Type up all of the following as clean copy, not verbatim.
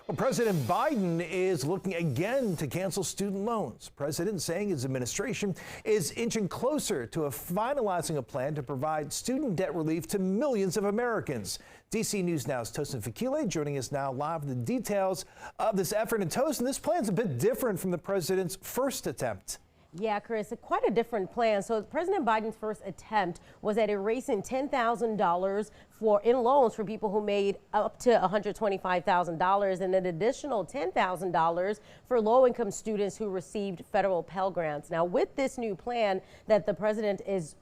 Well, President Biden is looking again to cancel student loans. President saying his administration is inching closer to finalizing a plan to provide student debt relief to millions of Americans. DC News Now's Tosin Fakile joining us now live with the details of this effort. And Tosin, this plan's a bit different from the president's first attempt. Yeah, Chris, quite a different plan. So President Biden's first attempt was at erasing $10,000 in loans for people who made up to $125,000 and an additional $10,000 for low-income students who received federal Pell Grants. Now, with this new plan that the president is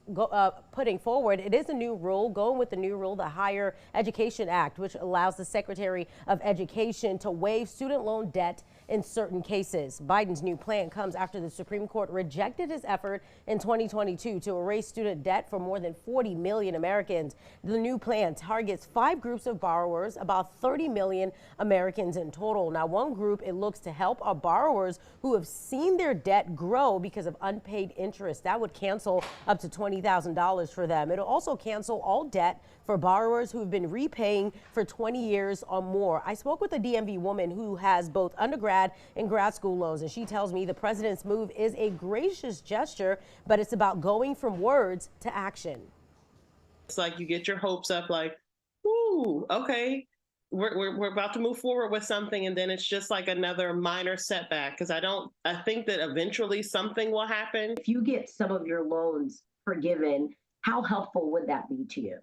putting forward, it is a new rule, going with the new rule, the Higher Education Act, which allows the Secretary of Education to waive student loan debt in certain cases. Biden's new plan comes after the Supreme Court rejected his effort in 2022 to erase student debt for more than 40 million Americans. The new plan targets 5 groups of borrowers, about 30 million Americans in total. Now, one group it looks to help are borrowers who have seen their debt grow because of unpaid interest. That would cancel up to $20,000 for them. It'll also cancel all debt for borrowers who have been repaying for 20 years or more. I spoke with a DMV woman who has both undergrad and grad school loans, and she tells me the president's move is a gracious gesture, but it's about going from words to action. It's like you get your hopes up, like, ooh, okay, we're about to move forward with something, and then it's just like another minor setback. Because I think that eventually something will happen. If you get some of your loans forgiven, how helpful would that be to you?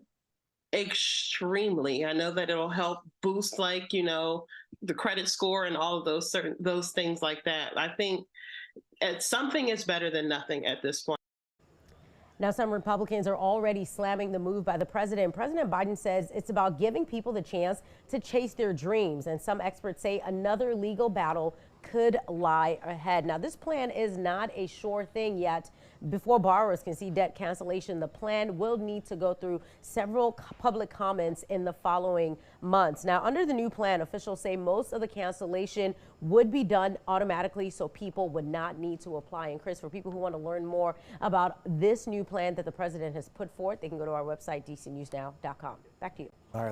Extremely. I know that it'll help boost, like, the credit score and all of those things like that. I think something is better than nothing at this point. Now, some Republicans are already slamming the move by the president. President Biden says it's about giving people the chance to chase their dreams. And some experts say another legal battle could lie ahead. Now, this plan is not a sure thing yet. Before borrowers can see debt cancellation, the plan will need to go through several public comments in the following months. Now, under the new plan, officials say most of the cancellation would be done automatically, so people would not need to apply. And Chris, for people who want to learn more about this new plan that the president has put forth, they can go to our website, dcnewsnow.com. Back to you. All right.